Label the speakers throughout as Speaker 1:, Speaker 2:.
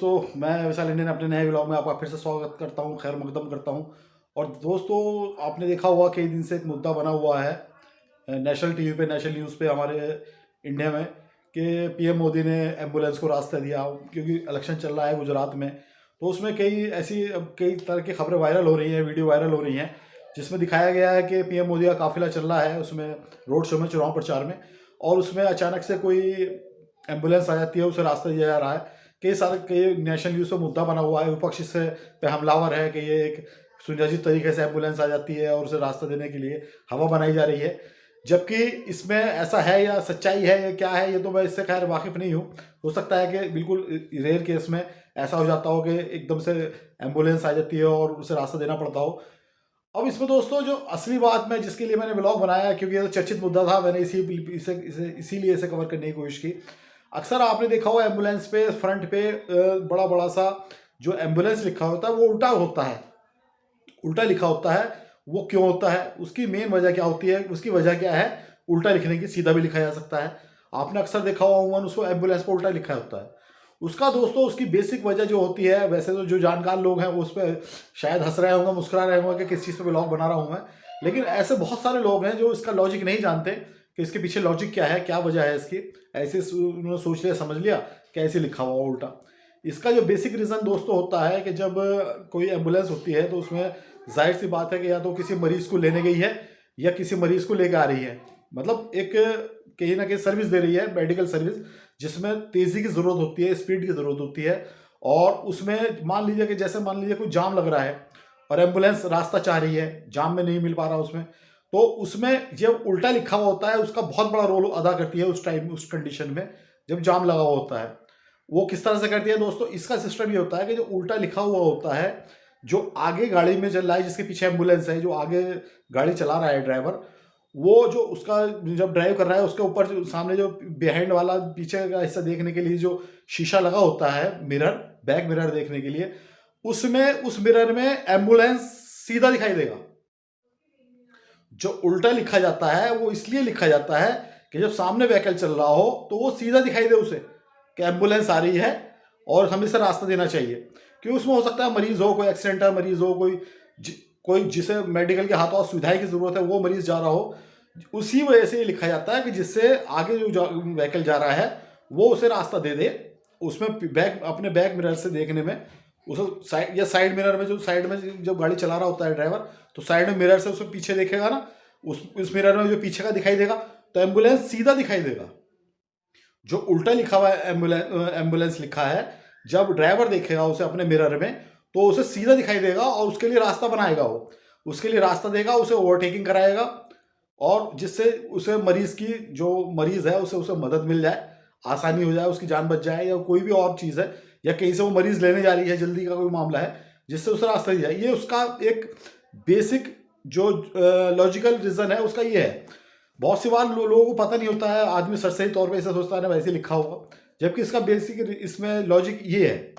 Speaker 1: दोस्तों, मैं विशाल इंडियन अपने नए व्लॉग में आपका फिर से स्वागत करता हूं, खैर मकदम करता हूं। और दोस्तों, आपने देखा हुआ कई दिन से एक मुद्दा बना हुआ है नेशनल टीवी पे, नेशनल न्यूज़ पे हमारे इंडिया में, कि पीएम मोदी ने एम्बुलेंस को रास्ता दिया क्योंकि इलेक्शन चल रहा है गुजरात में। तो उसमें कई तरह की खबरें वायरल हो रही हैं, वीडियो वायरल हो रही हैं, जिसमें दिखाया गया है कि पीएम मोदी का काफिला चल रहा है उसमें, रोड शो में, चुनाव प्रचार में, और उसमें अचानक से कोई एम्बुलेंस आ जाती है, उसे रास्ता दिया जा रहा है। कई नेशनल न्यूज़ पे मुद्दा बना हुआ है, विपक्ष इस पे हमलावर है कि ये एक सुनियोजित तरीके से एम्बुलेंस आ जाती है और उसे रास्ता देने के लिए हवा बनाई जा रही है। जबकि इसमें ऐसा है या सच्चाई है या क्या है, ये तो मैं इससे खैर वाकिफ नहीं हूँ। हो सकता है कि बिल्कुल रेयर केस में ऐसा हो जाता हो कि एकदम से एम्बुलेंस आ जाती है और उसे रास्ता देना पड़ता हो। अब इसमें दोस्तों जो असली बात में, जिसके लिए मैंने ब्लॉग बनाया, क्योंकि ये तो चर्चित मुद्दा था, मैंने इसीलिए इसे कवर करने की कोशिश की। अक्सर आपने देखा होगा एम्बुलेंस पे फ्रंट पे बड़ा बड़ा सा जो एम्बुलेंस लिखा होता है वो उल्टा होता है, उल्टा लिखा होता है। वो क्यों होता है, उसकी मेन वजह क्या होती है, उसकी वजह क्या है उल्टा लिखने की? सीधा भी लिखा जा सकता है। आपने अक्सर देखा होगा उमन उसको एम्बुलेंस पर उल्टा लिखा होता है। उसका दोस्तों, उसकी बेसिक वजह जो होती है, वैसे तो जो जानकार लोग हैं वो उस पर शायद हंस रहे होंगे, मुस्कुरा रहे होंगे कि किस चीज़ पे ब्लॉग बना रहा हूँ मैं, लेकिन ऐसे बहुत सारे लोग हैं जो इसका लॉजिक नहीं जानते कि इसके पीछे लॉजिक क्या है, क्या वजह है इसकी। ऐसे उन्होंने सोच लिया, समझ लिया कि ऐसे लिखा हुआ उल्टा। इसका जो बेसिक रीज़न दोस्तों होता है कि जब कोई एम्बुलेंस होती है तो उसमें जाहिर सी बात है कि या तो किसी मरीज़ को लेने गई है या किसी मरीज़ को लेकर आ रही है। मतलब एक कहीं ना कहीं सर्विस दे रही है, मेडिकल सर्विस, जिसमें तेज़ी की ज़रूरत होती है, स्पीड की ज़रूरत होती है। और उसमें मान लीजिए कि जैसे मान लीजिए कोई जाम लग रहा है और एम्बुलेंस रास्ता चाह रही है, जाम में नहीं मिल पा रहा उसमें, तो उसमें जब उल्टा लिखा हुआ होता है उसका बहुत बड़ा रोल अदा करती है उस टाइम, उस कंडीशन में जब जाम लगा हुआ होता है। वो किस तरह से करती है दोस्तों? इसका सिस्टम ये होता है कि जो उल्टा लिखा हुआ होता है, जो आगे गाड़ी में चल रहा है, जिसके पीछे एम्बुलेंस है, जो आगे गाड़ी चला रहा है ड्राइवर, वो जो उसका जब ड्राइव कर रहा है उसके ऊपर जो सामने जो बिहाइंड वाला पीछे का हिस्सा देखने के लिए जो शीशा लगा होता है, मिरर, बैक मिरर देखने के लिए, उसमें उस मिरर में एम्बुलेंस सीधा दिखाई देगा। जो उल्टा लिखा जाता है वो इसलिए लिखा जाता है कि जब सामने व्हीकल चल रहा हो तो वो सीधा दिखाई दे उसे कि एम्बुलेंस आ रही है और हमें इसे रास्ता देना चाहिए। क्योंकि उसमें हो सकता है मरीज हो, कोई एक्सीडेंटल मरीज हो, कोई जिसे मेडिकल के हाथों सुविधाएं की जरूरत है, वो मरीज जा रहा हो। उसी वजह से ये लिखा जाता है कि जिससे आगे जो व्हीकल जा रहा है वो उसे रास्ता दे दे। उसमें अपने बैक मिरर से देखने में, उसे साइड या साइड मिरर में, जो साइड में जब गाड़ी चला रहा होता है ड्राइवर, तो साइड में मिरर से उसे पीछे देखेगा ना, उस मिरर में जो पीछे का दिखाई देगा तो एम्बुलेंस सीधा दिखाई देगा। जो उल्टा लिखा हुआ एम्बुलेंस लिखा है, जब ड्राइवर देखेगा उसे अपने मिरर में तो उसे सीधा दिखाई देगा और उसके लिए रास्ता बनाएगा, वो उसके लिए रास्ता देगा, उसे ओवरटेकिंग कराएगा, और जिससे उसे मरीज की, जो मरीज है उसे मदद मिल जाए, आसानी हो जाए, उसकी जान बच जाए, या कोई भी और चीज़ है, या कहीं से वो मरीज लेने जा रही है, जल्दी का कोई मामला है, जिससे उसे रास्ता दिया जाए। ये उसका एक बेसिक जो लॉजिकल रीज़न है उसका ये है। बहुत सी बार लोगों को पता नहीं होता है, आदमी सही तौर पे इसे सोचता है ना वैसे लिखा होगा, जबकि इसका बेसिक इसमें लॉजिक ये है।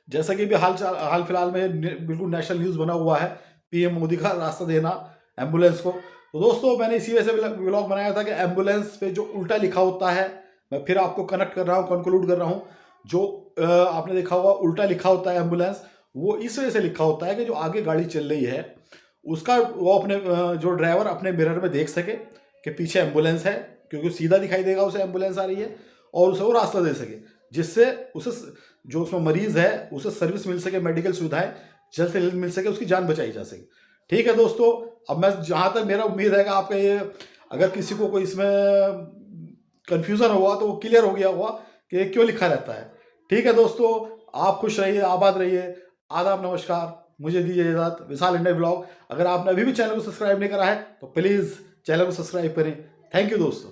Speaker 1: जैसा कि भी हाल फिलहाल में बिल्कुल नेशनल न्यूज़ बना हुआ है, पीएम मोदी का रास्ता देना एम्बुलेंस को। तो दोस्तों, मैंने इसी वजह से व्लॉग बनाया था कि एम्बुलेंस पे जो उल्टा लिखा होता है, मैं फिर आपको कनेक्ट कर रहा हूँ, कंक्लूड कर रहा हूँ। जो आपने देखा होगा उल्टा लिखा होता है एम्बुलेंस, वो इस वजह से लिखा होता है कि जो आगे गाड़ी चल रही है उसका, वो अपने जो ड्राइवर अपने मिरर में देख सके कि पीछे एम्बुलेंस है, क्योंकि सीधा दिखाई देगा उसे एम्बुलेंस आ रही है, और उसे वो रास्ता दे सके, जिससे उसे, जो उसमें मरीज है, उसे सर्विस मिल सके, मेडिकल सुविधाएं जल्द से जल्द मिल सके, उसकी जान बचाई जा सके। ठीक है दोस्तों, अब मैं जहाँ तक मेरा उम्मीद है कि आपका ये, अगर किसी को कोई इसमें कन्फ्यूज़न हुआ तो वो क्लियर हो गया होगा कि ये क्यों लिखा रहता है। ठीक है दोस्तों, आप खुश रहिए, आबाद रहिए, आदाब, नमस्कार, मुझे दीजिए इजाज़त। विशाल इंडिया ब्लॉग, अगर आपने अभी भी चैनल को सब्सक्राइब नहीं करा है तो प्लीज़ चैनल को सब्सक्राइब करें। थैंक यू दोस्तों।